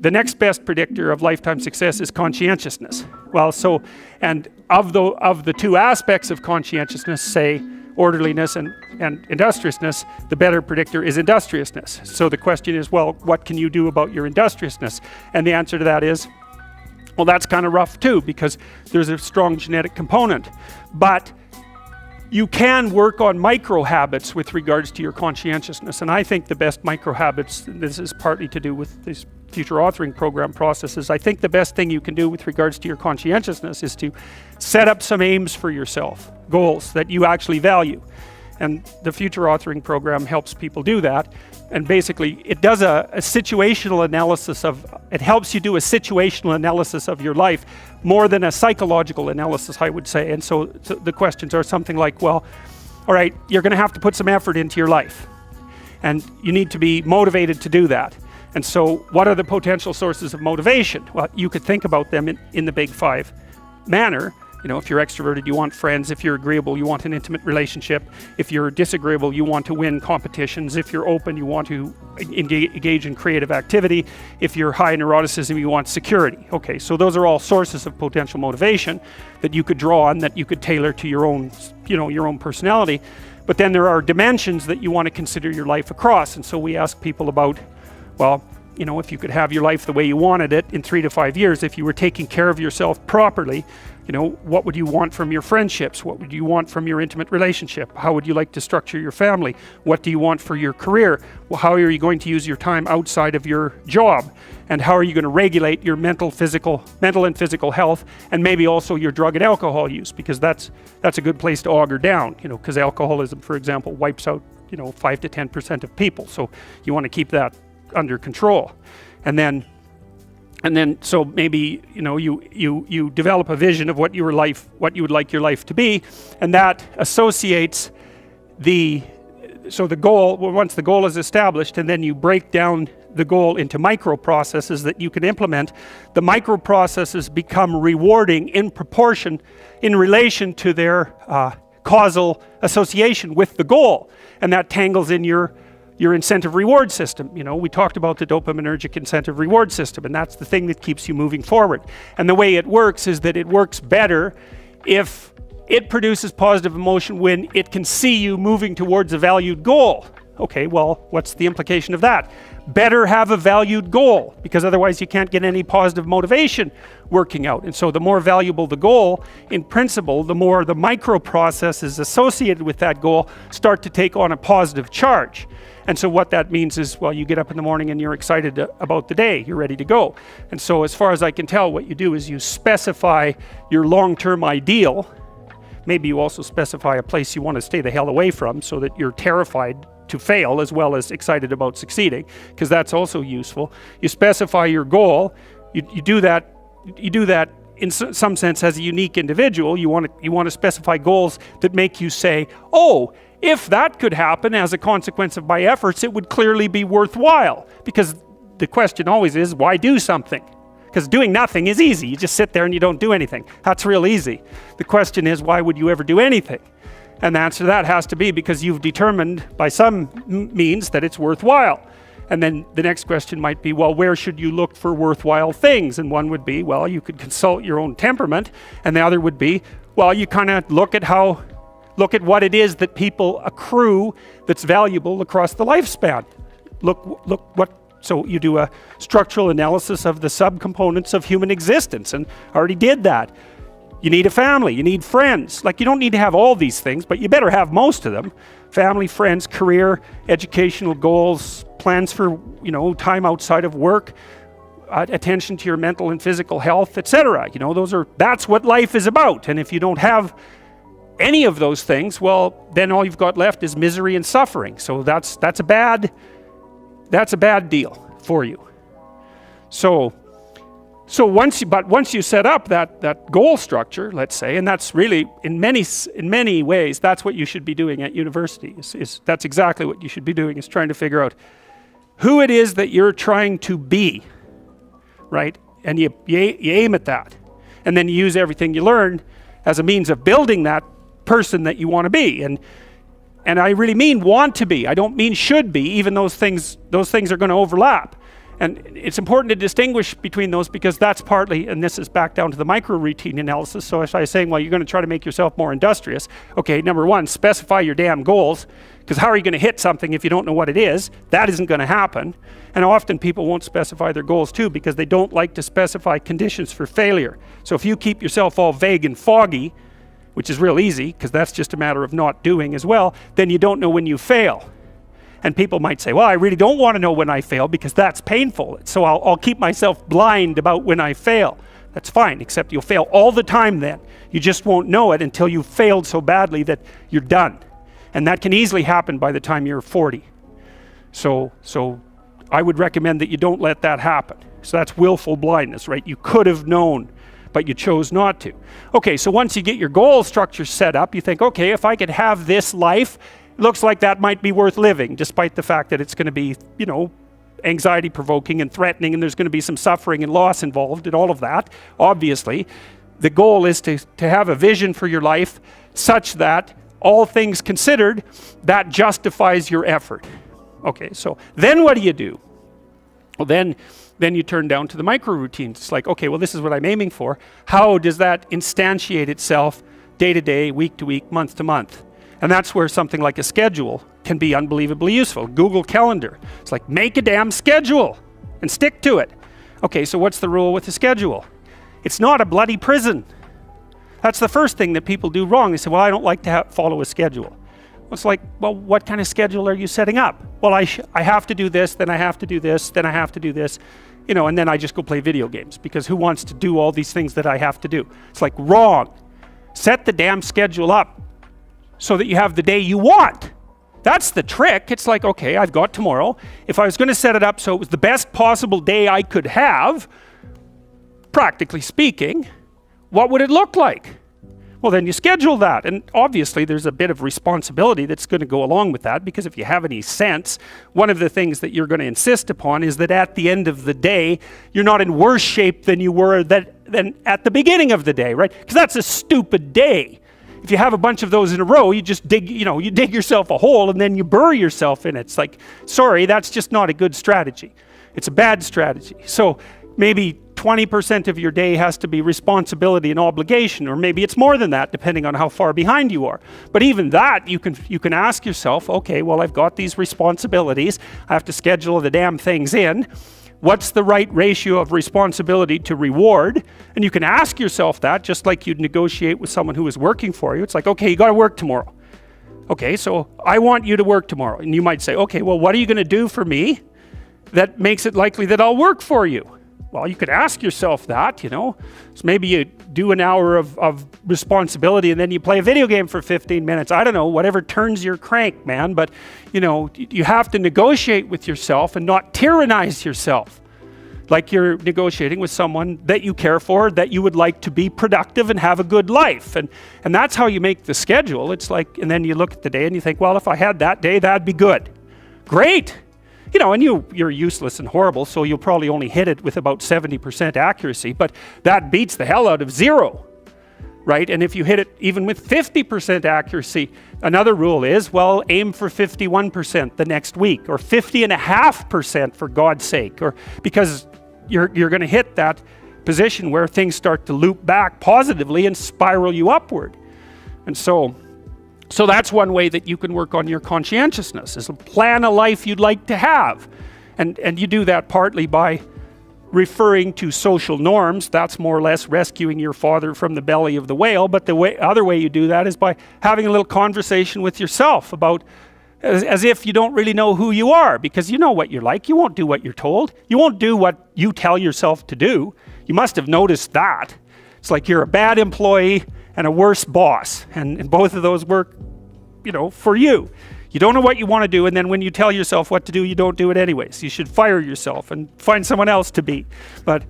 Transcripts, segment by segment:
The next best predictor of lifetime success is conscientiousness. Well, so, and of the two aspects of conscientiousness, say orderliness and industriousness, the better predictor is industriousness. So the question is, well, what can you do about your industriousness? And the answer to that is, well, that's kind of rough too, because there's a strong genetic component. But you can work on micro habits with regards to your conscientiousness. And I think the best micro habits, this is partly to do with this future authoring program processes, I think the best thing you can do with regards to your conscientiousness is to set up some aims for yourself, goals that you actually value. And the future authoring program helps people do that. And basically it does a situational analysis it helps you do a situational analysis of your life more than a psychological analysis, I would say. And so the questions are something like, well, all right, you're going to have to put some effort into your life. And you need to be motivated to do that. And so what are the potential sources of motivation? Well, you could think about them in the big five manner. You know, if you're extroverted, you want friends. If you're agreeable, you want an intimate relationship. If you're disagreeable, you want to win competitions. If you're open, you want to engage in creative activity. If you're high in neuroticism, you want security. Okay, so those are all sources of potential motivation that you could draw on, that you could tailor to your own, your own personality. But then there are dimensions that you want to consider your life across. And so we ask people about, well, if you could have your life the way you wanted it in 3 to 5 years, if you were taking care of yourself properly, what would you want from your friendships? What would you want from your intimate relationship? How would you like to structure your family? What do you want for your career? Well, how are you going to use your time outside of your job? And how are you going to regulate your mental and physical health, and maybe also your drug and alcohol use? Because that's a good place to auger down, because alcoholism, for example, wipes out, 5 to 10% of people. So you want to keep that under control. And then so maybe you develop a vision of what you would like your life to be, and that associates the goal. Well, once the goal is established, and then you break down the goal into micro processes that you can implement, the micro processes become rewarding in proportion, in relation to their causal association with the goal, and that tangles in your incentive reward system. We talked about the dopaminergic incentive reward system, and that's the thing that keeps you moving forward. And the way it works is that it works better if it produces positive emotion when it can see you moving towards a valued goal. Okay, well, what's the implication of that? Better have a valued goal, because otherwise you can't get any positive motivation working out. And so the more valuable the goal, in principle, the more the micro processes associated with that goal start to take on a positive charge. And so what that means is, well, you get up in the morning and you're excited about the day, you're ready to go. And so as far as I can tell, what you do is you specify your long-term ideal. Maybe you also specify a place you want to stay the hell away from, so that you're terrified to fail as well as excited about succeeding, because that's also useful. You specify your goal. You do that in some sense as a unique individual. You want to specify goals that make you say, oh, if that could happen as a consequence of my efforts, it would clearly be worthwhile. Because the question always is, why do something? Because doing nothing is easy. You just sit there and you don't do anything. That's real easy. The question is, why would you ever do anything? And the answer to that has to be because you've determined by some means that it's worthwhile. And then the next question might be, well, where should you look for worthwhile things? And one would be, well, you could consult your own temperament. And the other would be, well, you kind of look at what it is that people accrue that's valuable across the lifespan. So you do a structural analysis of the subcomponents of human existence, and I already did that. You need a family, you need friends. Like, you don't need to have all these things, but you better have most of them. Family, friends, career, educational goals, plans for, time outside of work, attention to your mental and physical health, etc. That's what life is about. And if you don't have any of those things, well, then all you've got left is misery and suffering. So that's a bad deal for you. So once you set up that goal structure, let's say, and that's really in many ways that's what you should be doing at university. That's exactly what you should be doing, is trying to figure out who it is that you're trying to be, right? And you aim at that, and then you use everything you learn as a means of building that person that you want to be. And I really mean want to be. I don't mean should be, even those things are going to overlap. And it's important to distinguish between those, because that's partly, and this is back down to the micro-routine analysis. So if I was saying, well, you're going to try to make yourself more industrious. Okay, number one, specify your damn goals, because how are you going to hit something if you don't know what it is? That isn't going to happen. And often people won't specify their goals too, because they don't like to specify conditions for failure. So if you keep yourself all vague and foggy, which is real easy, because that's just a matter of not doing as well, then you don't know when you fail. And people might say, well, I really don't want to know when I fail because that's painful. So I'll keep myself blind about when I fail. That's fine, except you'll fail all the time then. You just won't know it until you've failed so badly that you're done. And that can easily happen by the time you're 40. So I would recommend that you don't let that happen. So that's willful blindness, right? You could have known, but you chose not to. Okay, so once you get your goal structure set up, you think, okay, if I could have this life, looks like that might be worth living, despite the fact that it's going to be, you know, anxiety provoking and threatening, and there's going to be some suffering and loss involved and all of that. Obviously, the goal is to have a vision for your life such that, all things considered, that justifies your effort. Okay, so then what do? Well, then you turn down to the micro routines. It's like, okay, well, this is what I'm aiming for. How does that instantiate itself day to day, week to week, month to month? And that's where something like a schedule can be unbelievably useful. Google Calendar. It's like, make a damn schedule and stick to it. Okay, so what's the rule with the schedule? It's not a bloody prison. That's the first thing that people do wrong. They say, well, I don't like to follow a schedule. Well, it's like, well, what kind of schedule are you setting up? Well, I have to do this, then I have to do this, then I have to do this, you know, and then I just go play video games, because who wants to do all these things that I have to do? It's like, wrong. Set the damn schedule up so that you have the day you want. That's the trick. It's like, okay, I've got tomorrow. If I was going to set it up so it was the best possible day I could have, practically speaking, what would it look like? Well, then you schedule that. And obviously there's a bit of responsibility that's going to go along with that, because if you have any sense, one of the things that you're going to insist upon is that at the end of the day, you're not in worse shape than you were than at the beginning of the day, right? Because that's a stupid day. If you have a bunch of those in a row, you just dig yourself a hole and then you bury yourself in it. It's like, sorry, that's just not a good strategy. It's a bad strategy. So maybe 20% of your day has to be responsibility and obligation, or maybe it's more than that, depending on how far behind you are. But even that, you can ask yourself, okay, well, I've got these responsibilities. I have to schedule the damn things in. What's the right ratio of responsibility to reward? And you can ask yourself that, just like you'd negotiate with someone who is working for you. It's like, okay, you got to work tomorrow. Okay, so I want you to work tomorrow. And you might say, okay, well, what are you going to do for me that makes it likely that I'll work for you? Well, you could ask yourself that, you know. So maybe you do an hour of responsibility and then you play a video game for 15 minutes. I don't know, whatever turns your crank, man. But, you know, you have to negotiate with yourself and not tyrannize yourself. Like you're negotiating with someone that you care for, that you would like to be productive and have a good life. And that's how you make the schedule. It's like, and then you look at the day and you think, well, if I had that day, that'd be good. Great. You know, and you're useless and horrible, so you'll probably only hit it with about 70% accuracy, but that beats the hell out of 0, right? And if you hit it even with 50% accuracy, another rule is, well, aim for 51% the next week, or 50.5% for God's sake, or because you're going to hit that position where things start to loop back positively and spiral you upward. And so that's one way that you can work on your conscientiousness, is plan a life you'd like to have. And you do that partly by referring to social norms. That's more or less rescuing your father from the belly of the whale. But the other way you do that is by having a little conversation with yourself about, as if you don't really know who you are, because you know what you're like. You won't do what you're told. You won't do what you tell yourself to do. You must have noticed that. It's like you're a bad employee and a worse boss, and both of those work, you know, for you. You don't know what you want to do, and then when you tell yourself what to do, you don't do it anyways. You should fire yourself and find someone else to be. But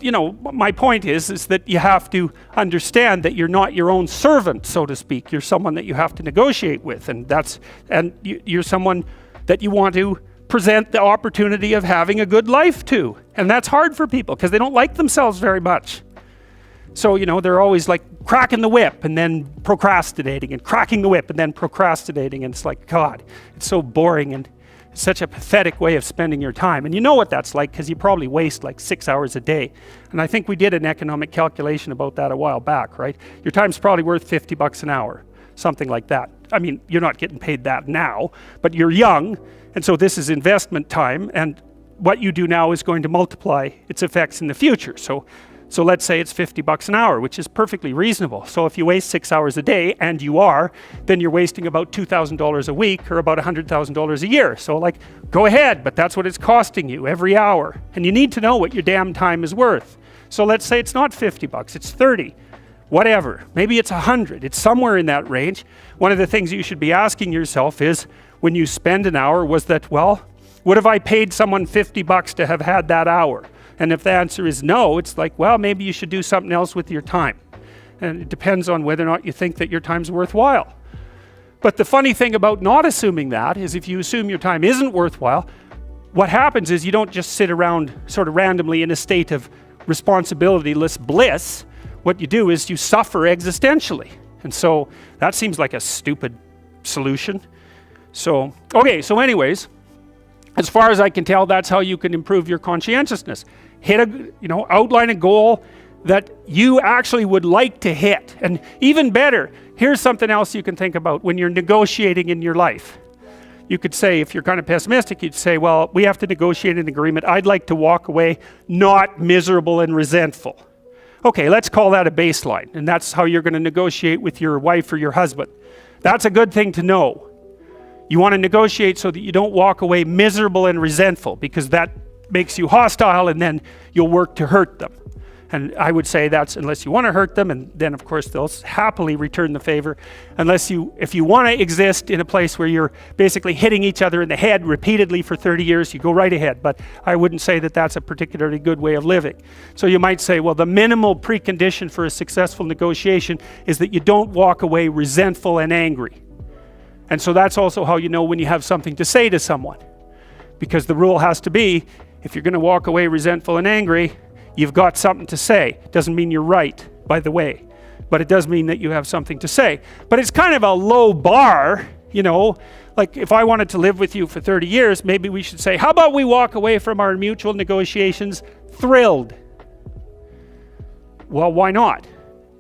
you know, my point is that you have to understand that you're not your own servant, so to speak. You're someone that you have to negotiate with, and you're someone that you want to present the opportunity of having a good life to. And that's hard for people because they don't like themselves very much. So, you know, they're always like cracking the whip and then procrastinating, and cracking the whip and then procrastinating. And it's like, God, it's so boring. And It's such a pathetic way of spending your time. And you know what that's like because you probably waste like 6 hours a day. And I think we did an economic calculation about that a while back, right? Your time's probably worth $50 an hour, something like that. I mean, you're not getting paid that now, but you're young, and so this is investment time, and what you do now is going to multiply its effects in the future. So let's say it's $50 an hour, which is perfectly reasonable. So if you waste 6 hours a day, and you are, then you're wasting about $2,000 a week, or about $100,000 a year. So like, go ahead, but that's what it's costing you every hour. And you need to know what your damn time is worth. So let's say it's not $50, it's 30. Whatever, maybe it's 100, it's somewhere in that range. One of the things you should be asking yourself is, when you spend an hour, was that, well, would have I paid someone $50 to have had that hour? And if the answer is no, it's like, well, maybe you should do something else with your time. And it depends on whether or not you think that your time's worthwhile. But the funny thing about not assuming that is if you assume your time isn't worthwhile, what happens is you don't just sit around sort of randomly in a state of responsibilityless bliss. What you do is you suffer existentially. And so that seems like a stupid solution. So, okay, so anyways, as far as I can tell, that's how you can improve your conscientiousness. Outline a goal that you actually would like to hit. And even better, here's something else you can think about when you're negotiating in your life. You could say, if you're kind of pessimistic, you'd say, well, we have to negotiate an agreement. I'd like to walk away not miserable and resentful. Okay, let's call that a baseline, and that's how you're going to negotiate with your wife or your husband. That's a good thing to know. You want to negotiate so that you don't walk away miserable and resentful, because that makes you hostile, and then you'll work to hurt them. And I would say that's unless you want to hurt them, and then of course they'll happily return the favor. If you want to exist in a place where you're basically hitting each other in the head repeatedly for 30 years, you go right ahead. But I wouldn't say that that's a particularly good way of living. So you might say, well, the minimal precondition for a successful negotiation is that you don't walk away resentful and angry. And so that's also how you know when you have something to say to someone. Because the rule has to be, if you're going to walk away resentful and angry, you've got something to say. Doesn't mean you're right, by the way, but it does mean that you have something to say. But it's kind of a low bar, like if I wanted to live with you for 30 years, maybe we should say, how about we walk away from our mutual negotiations thrilled? Well, why not?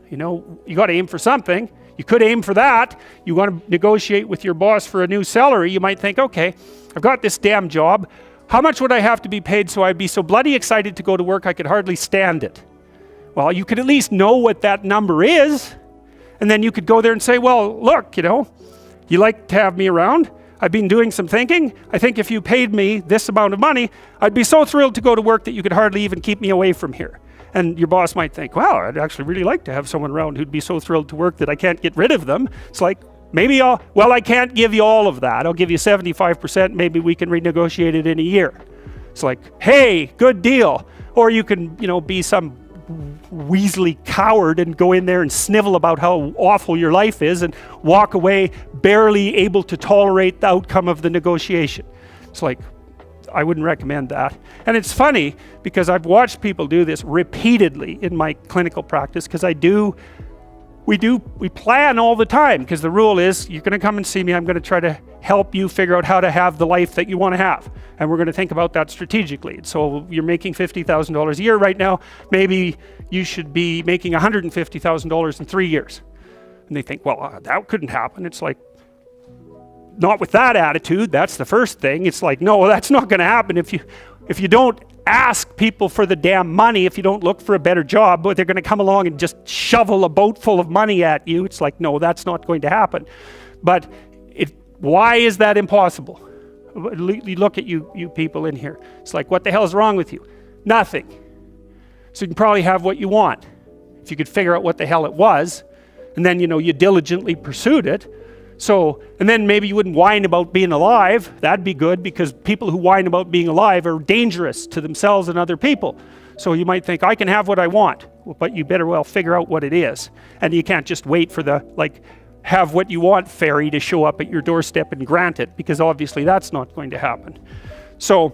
You got to aim for something. You could aim for that. You want to negotiate with your boss for a new salary. You might think, okay, I've got this damn job. How much would I have to be paid so I'd be so bloody excited to go to work I could hardly stand it? Well, you could at least know what that number is, and then you could go there and say, well, look, you like to have me around? I've been doing some thinking. I think if you paid me this amount of money, I'd be so thrilled to go to work that you could hardly even keep me away from here. And your boss might think, wow, I'd actually really like to have someone around who'd be so thrilled to work that I can't get rid of them. It's like, maybe I can't give you all of that. I'll give you 75%. Maybe we can renegotiate it in a year. It's like, hey, good deal. Or you can, be some weaselly coward and go in there and snivel about how awful your life is and walk away barely able to tolerate the outcome of the negotiation. It's like, I wouldn't recommend that. And it's funny because I've watched people do this repeatedly in my clinical practice, because we plan all the time, because the rule is you're going to come and see me. I'm going to try to help you figure out how to have the life that you want to have. And we're going to think about that strategically. And so you're making $50,000 a year right now. Maybe you should be making $150,000 in 3 years. And they think, well, that couldn't happen. It's like, not with that attitude. That's the first thing. It's like, no, that's not going to happen. If you don't ask people for the damn money, if you don't look for a better job, but they're going to come along and just shovel a boat full of money at you. It's like, no, that's not going to happen. But why is that impossible? You look at you people in here. It's like, what the hell is wrong with you? Nothing. So you can probably have what you want if you could figure out what the hell it was, and then you diligently pursued it. So, and then maybe you wouldn't whine about being alive. That'd be good, because people who whine about being alive are dangerous to themselves and other people. So you might think, I can have what I want, but you better well figure out what it is. And you can't just wait for the, have what you want fairy to show up at your doorstep and grant it, because obviously that's not going to happen. So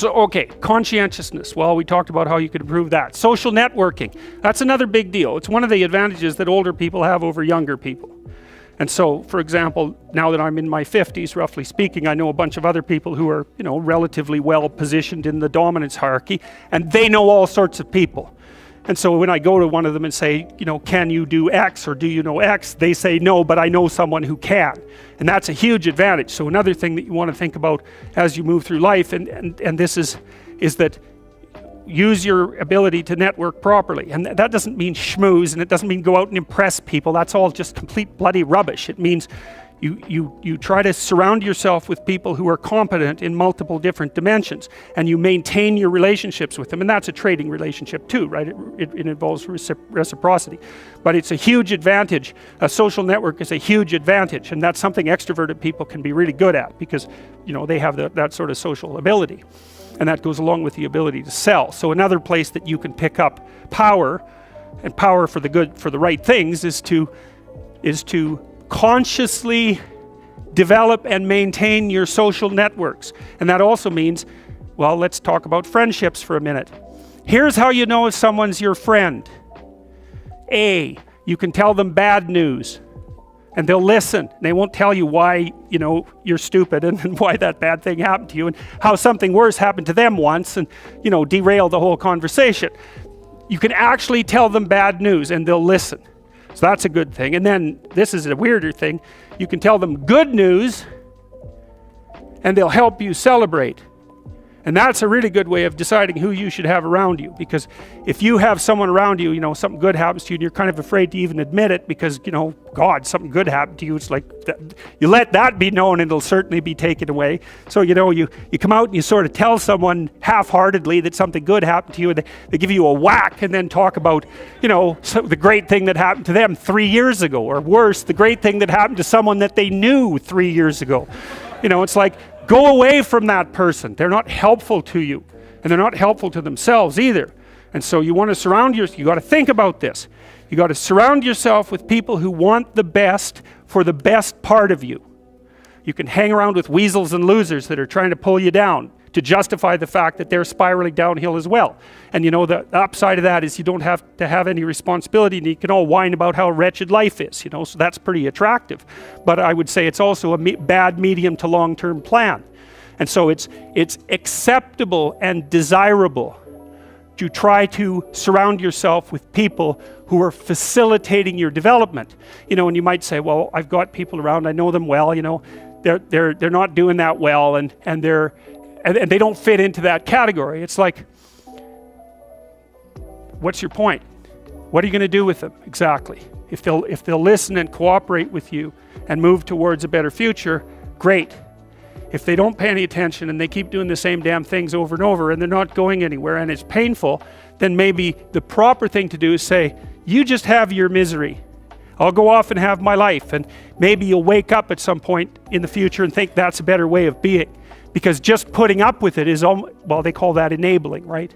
okay, conscientiousness. Well, we talked about how you could improve that. Social networking. That's another big deal. It's one of the advantages that older people have over younger people. And so, for example, now that I'm in my 50s, roughly speaking, I know a bunch of other people who are, relatively well positioned in the dominance hierarchy, and they know all sorts of people. And so when I go to one of them and say, can you do X or do you know X? They say no, but I know someone who can. And that's a huge advantage. So another thing that you want to think about as you move through life, and this is that use your ability to network properly. And that doesn't mean schmooze, and it doesn't mean go out and impress people. That's all just complete bloody rubbish. It means you try to surround yourself with people who are competent in multiple different dimensions, and you maintain your relationships with them. And that's a trading relationship too, right? It involves reciprocity. But it's a huge advantage. A social network is a huge advantage, and that's something extroverted people can be really good at because, they have that sort of social ability. And that goes along with the ability to sell. So another place that you can pick up power, and power for the good, for the right things, is to consciously develop and maintain your social networks. And that also means, well, let's talk about friendships for a minute. Here's how you know if someone's your friend. A, you can tell them bad news, and they'll listen. They won't tell you why, you're stupid and why that bad thing happened to you and how something worse happened to them once and, derail the whole conversation. You can actually tell them bad news and they'll listen. So that's a good thing. And then this is a weirder thing. You can tell them good news and they'll help you celebrate. And that's a really good way of deciding who you should have around you, because if you have someone around you, something good happens to you and you're kind of afraid to even admit it because, God, something good happened to you. It's like, you let that be known and it'll certainly be taken away. So, you come out and you sort of tell someone half-heartedly that something good happened to you, and they give you a whack and then talk about, the great thing that happened to them 3 years ago, or worse, the great thing that happened to someone that they knew 3 years ago. It's like, go away from that person. They're not helpful to you, and they're not helpful to themselves either. And so you want to surround yourself, you got to think about this. You got to surround yourself with people who want the best for the best part of you. You can hang around with weasels and losers that are trying to pull you down to justify the fact that they're spiraling downhill as well. And the upside of that is you don't have to have any responsibility, and you can all whine about how wretched life is, so that's pretty attractive. But I would say it's also a bad medium to long-term plan. And so it's acceptable and desirable to try to surround yourself with people who are facilitating your development. And you might say, well, I've got people around, I know them well, they're not doing that well, and they don't fit into that category. It's like, what's your point? What are you going to do with them exactly? If they'll listen and cooperate with you and move towards a better future, great. If they don't pay any attention and they keep doing the same damn things over and over and they're not going anywhere and it's painful, then maybe the proper thing to do is say, you just have your misery. I'll go off and have my life. And maybe you'll wake up at some point in the future and think that's a better way of being. Because just putting up with it is, well, they call that enabling, right?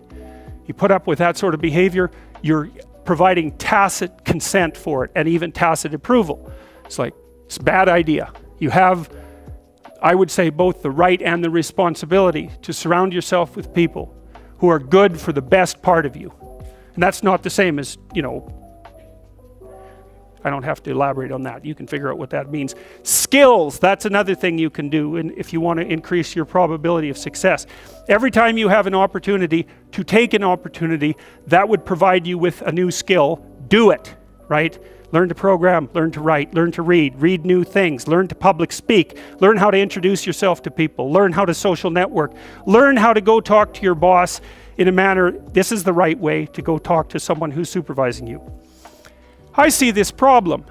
You put up with that sort of behavior, you're providing tacit consent for it and even tacit approval. It's like, it's a bad idea. You have, I would say, both the right and the responsibility to surround yourself with people who are good for the best part of you. And that's not the same as, I don't have to elaborate on that. You can figure out what that means. Skills, that's another thing you can do if you want to increase your probability of success. Every time you have an opportunity to take an opportunity that would provide you with a new skill, do it, right? Learn to program, learn to write, learn to read new things, learn to public speak, learn how to introduce yourself to people, learn how to social network, learn how to go talk to your boss in a manner, this is the right way to go talk to someone who's supervising you. I see this problem,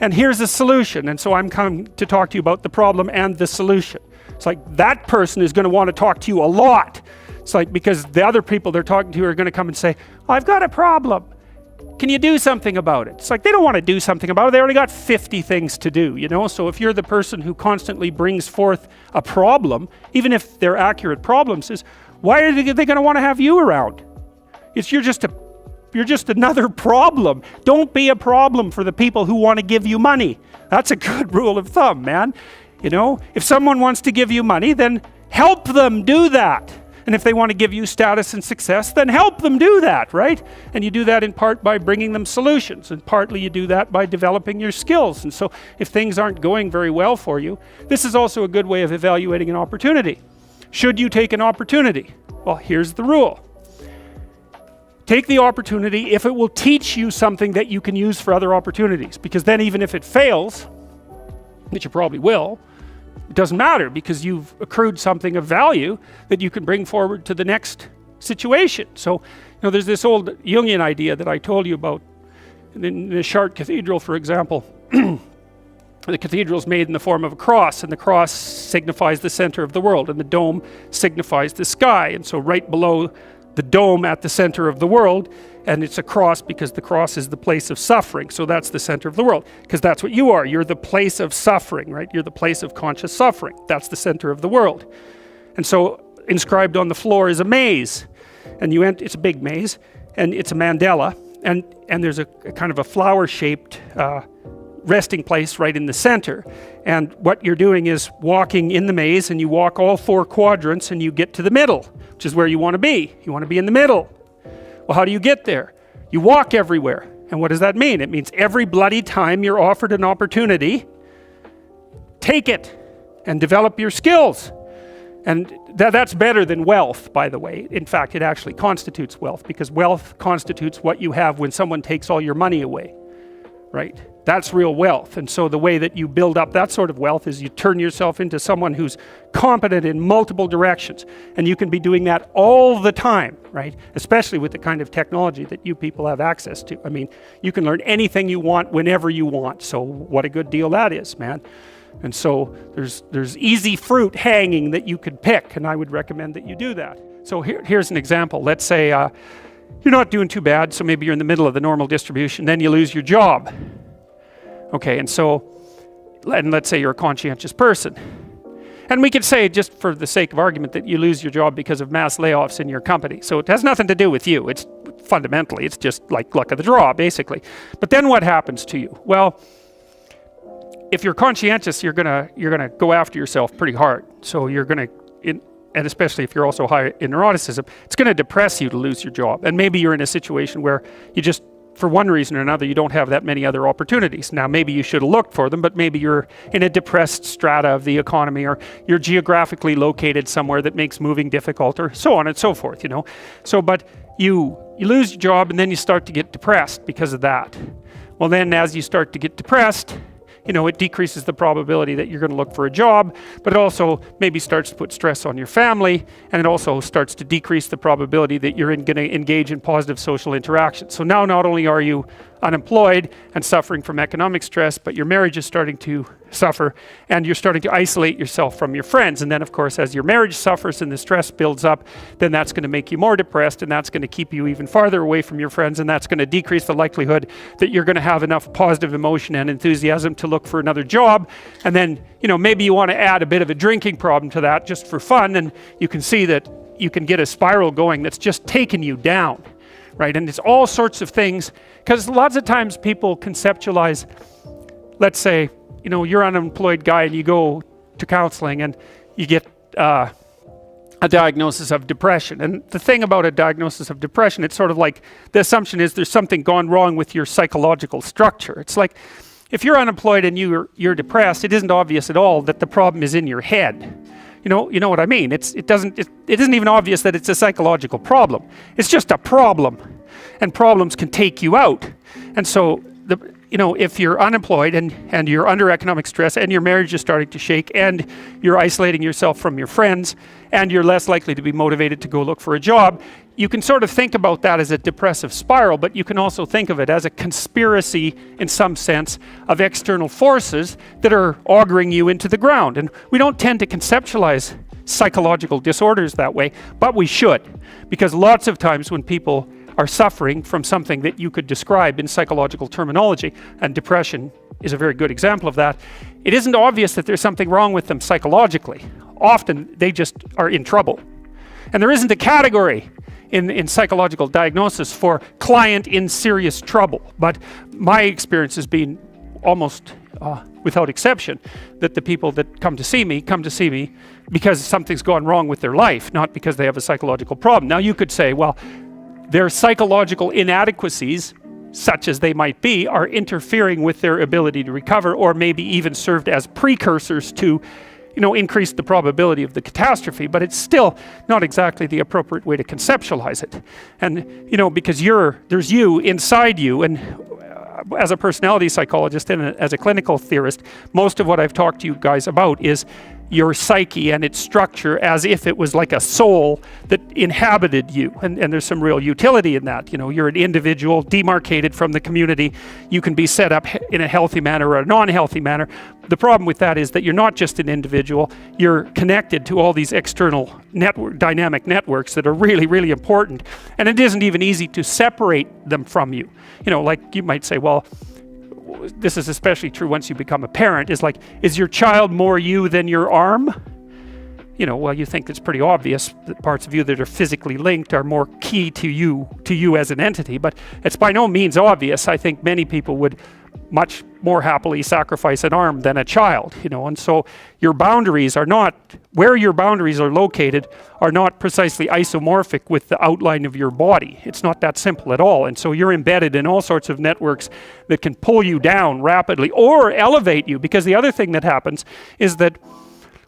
and here's a solution, and so I'm coming to talk to you about the problem and the solution. It's like that person is going to want to talk to you a lot. It's like, because the other people they're talking to are going to come and say, I've got a problem. Can you do something about it? It's like they don't want to do something about it. They already got 50 things to do, So if you're the person who constantly brings forth a problem, even if they're accurate problems, is why are they going to want to have you around? You're just another problem. Don't be a problem for the people who want to give you money. That's a good rule of thumb, man. If someone wants to give you money, then help them do that. And if they want to give you status and success, then help them do that, right? And you do that in part by bringing them solutions, and partly you do that by developing your skills. And so if things aren't going very well for you, this is also a good way of evaluating an opportunity. Should you take an opportunity? Well, here's the rule. Take the opportunity if it will teach you something that you can use for other opportunities, because then even if it fails, which it probably will, it doesn't matter, because you've accrued something of value that you can bring forward to the next situation. So, there's this old Jungian idea that I told you about in the Chartres Cathedral, for example. The cathedral is made in the form of a cross, and the cross signifies the center of the world, and the dome signifies the sky. And so right below the dome at the center of the world, and it's a cross because the cross is the place of suffering. So that's the center of the world, because that's what you are. You're the place of suffering, right? You're the place of conscious suffering. That's the center of the world. And so inscribed on the floor is a maze, and it's a big maze, and it's a mandala, and there's a kind of a flower-shaped resting place right in the center. And what you're doing is walking in the maze, and you walk all 4 quadrants, and you get to the middle, which is where you want to be. You want to be in the middle. Well, how do you get there? You walk everywhere. And what does that mean? It means every bloody time you're offered an opportunity, take it and develop your skills. And that's better than wealth, by the way. In fact, it actually constitutes wealth, because wealth constitutes what you have when someone takes all your money away, right? That's real wealth. And so the way that you build up that sort of wealth is you turn yourself into someone who's competent in multiple directions. And you can be doing that all the time, right? Especially with the kind of technology that you people have access to. I mean, you can learn anything you want whenever you want. So what a good deal that is, man. And so there's easy fruit hanging that you could pick, and I would recommend that you do that. So here's an example. Let's say you're not doing too bad, so maybe you're in the middle of the normal distribution, then you lose your job. Okay, and let's say you're a conscientious person. And we could say, just for the sake of argument, that you lose your job because of mass layoffs in your company. So it has nothing to do with you. It's fundamentally, it's just like luck of the draw, basically. But then what happens to you? Well, if you're conscientious, you're gonna go after yourself pretty hard. So you're gonna, and especially if you're also high in neuroticism, it's gonna depress you to lose your job. And maybe you're in a situation where you just, for one reason or another, you don't have that many other opportunities. Now, maybe you should have looked for them, but maybe you're in a depressed strata of the economy, or you're geographically located somewhere that makes moving difficult, or so on and so forth, So, but you lose your job, and then you start to get depressed because of that. Well, then as you start to get depressed, it decreases the probability that you're going to look for a job, but it also maybe starts to put stress on your family, and it also starts to decrease the probability that you're going to engage in positive social interaction. So now not only are you unemployed and suffering from economic stress, but your marriage is starting to suffer, and you're starting to isolate yourself from your friends. And then, of course, as your marriage suffers and the stress builds up, then that's going to make you more depressed, and that's going to keep you even farther away from your friends, and that's going to decrease the likelihood that you're going to have enough positive emotion and enthusiasm to look for another job. And then, maybe you want to add a bit of a drinking problem to that just for fun, and you can see that you can get a spiral going that's just taking you down, right? And it's all sorts of things, because lots of times people conceptualize, let's say, you're an unemployed guy and you go to counseling and you get a diagnosis of depression. And the thing about a diagnosis of depression, it's sort of like the assumption is there's something gone wrong with your psychological structure. It's like if you're unemployed and you're depressed, it isn't obvious at all that the problem is in your head. You know what I mean? It isn't even obvious that it's a psychological problem. It's just a problem, and problems can take you out. And so if you're unemployed and you're under economic stress, and your marriage is starting to shake, and you're isolating yourself from your friends, and you're less likely to be motivated to go look for a job, you can sort of think about that as a depressive spiral, but you can also think of it as a conspiracy, in some sense, of external forces that are auguring you into the ground. And we don't tend to conceptualize psychological disorders that way, but we should, because lots of times when people are suffering from something that you could describe in psychological terminology, and depression is a very good example of that, it isn't obvious that there's something wrong with them psychologically. Often they just are in trouble. And there isn't a category in psychological diagnosis for client in serious trouble, but my experience has been almost without exception, that the people that come to see me because something's gone wrong with their life, not because they have a psychological problem. Now you could say, well, their psychological inadequacies, such as they might be, are interfering with their ability to recover, or maybe even served as precursors to, increase the probability of the catastrophe, but it's still not exactly the appropriate way to conceptualize it. And, because there's you inside you, and as a personality psychologist and as a clinical theorist, most of what I've talked to you guys about is your psyche and its structure as if it was like a soul that inhabited you. And there's some real utility in that. You're an individual demarcated from the community. You can be set up in a healthy manner or a non-healthy manner. The problem with that is that you're not just an individual, you're connected to all these external dynamic networks that are really, really important. And it isn't even easy to separate them from you. Like you might say, well, this is especially true once you become a parent, is your child more you than your arm? Well, you think it's pretty obvious that parts of you that are physically linked are more key to you as an entity, but it's by no means obvious. I think many people would much more happily sacrifice an arm than a child, and so your boundaries are not, where your boundaries are located are not precisely isomorphic with the outline of your body. It's not that simple at all, and so you're embedded in all sorts of networks that can pull you down rapidly or elevate you, because the other thing that happens is that,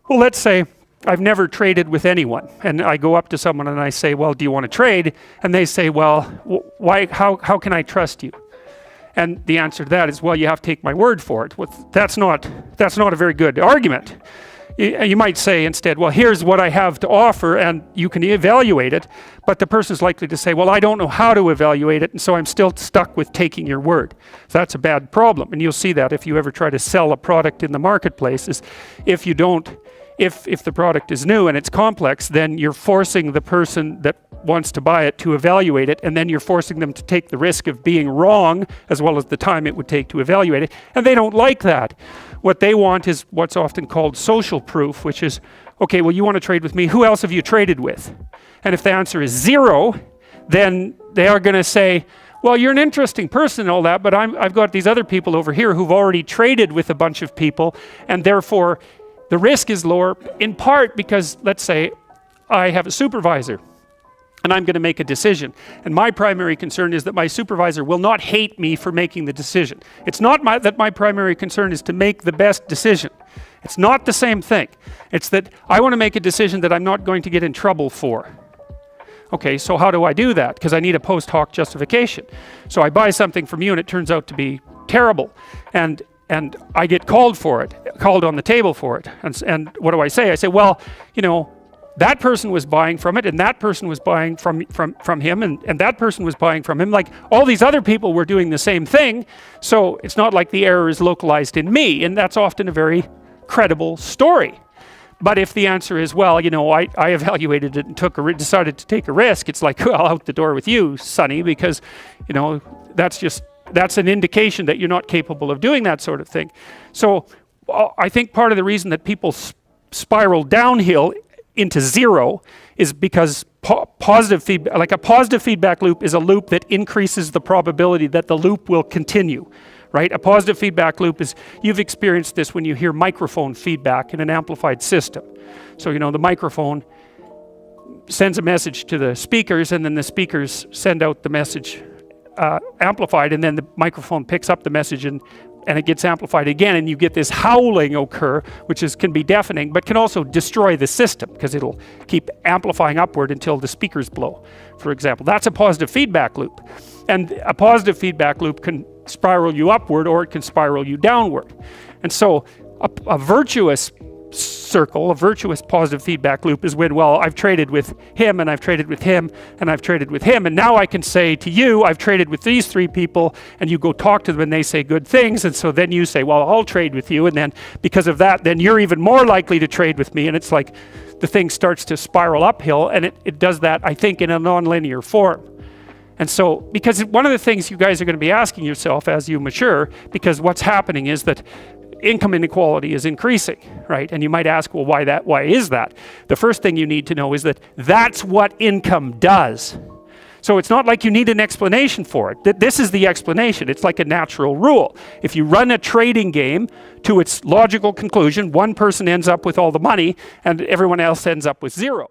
well, let's say I've never traded with anyone, and I go up to someone and I say, well, do you want to trade? And they say, well, why? How can I trust you? And the answer to that is, well, you have to take my word for it. Well, that's not a very good argument. You might say instead, well, here's what I have to offer, and you can evaluate it. But the person's likely to say, well, I don't know how to evaluate it, and so I'm still stuck with taking your word. So that's a bad problem. And you'll see that if you ever try to sell a product in the marketplace, is if the product is new and it's complex, then you're forcing the person that wants to buy it to evaluate it, and then you're forcing them to take the risk of being wrong as well as the time it would take to evaluate it, and they don't like that. What they want is what's often called social proof, which is, okay, well, you want to trade with me, who else have you traded with? And if the answer is 0, then they are going to say, well, you're an interesting person and all that, but I've got these other people over here who've already traded with a bunch of people, and therefore the risk is lower, in part because, let's say, I have a supervisor and I'm going to make a decision. And my primary concern is that my supervisor will not hate me for making the decision. It's not that my primary concern is to make the best decision. It's not the same thing. It's that I want to make a decision that I'm not going to get in trouble for. Okay, so how do I do that? Because I need a post hoc justification. So I buy something from you and it turns out to be terrible. And I get called on the table for it. And what do I say? I say, well, that person was buying from it, and that person was buying from him, and that person was buying from him. Like, all these other people were doing the same thing, so it's not like the error is localized in me, and that's often a very credible story. But if the answer is, well, I evaluated it and decided to take a risk, it's like, well, out the door with you, Sonny, because, that's an indication that you're not capable of doing that sort of thing. So I think part of the reason that people spiral downhill into 0 is because positive feedback, like a positive feedback loop, is a loop that increases the probability that the loop will continue, right? A positive feedback loop is, you've experienced this when you hear microphone feedback in an amplified system. So, the microphone sends a message to the speakers, and then the speakers send out the message amplified, and then the microphone picks up the message and it gets amplified again, and you get this howling occur, which can be deafening, but can also destroy the system, because it'll keep amplifying upward until the speakers blow, for example. That's a positive feedback loop. And a positive feedback loop can spiral you upward, or it can spiral you downward. And so a virtuous circle, a virtuous positive feedback loop, is when, well, I've traded with him, and I've traded with him, and I've traded with him, and now I can say to you, I've traded with these 3 people, and you go talk to them and they say good things, and so then you say, well, I'll trade with you, and then because of that, then you're even more likely to trade with me, and it's like the thing starts to spiral uphill, and it does that, I think, in a nonlinear form. And so, because one of the things you guys are going to be asking yourself as you mature, because what's happening is that income inequality is increasing, right? And you might ask, well, why is that? The first thing you need to know is that that's what income does. So it's not like you need an explanation for it. This is the explanation. It's like a natural rule. If you run a trading game to its logical conclusion, one person ends up with all the money and everyone else ends up with zero.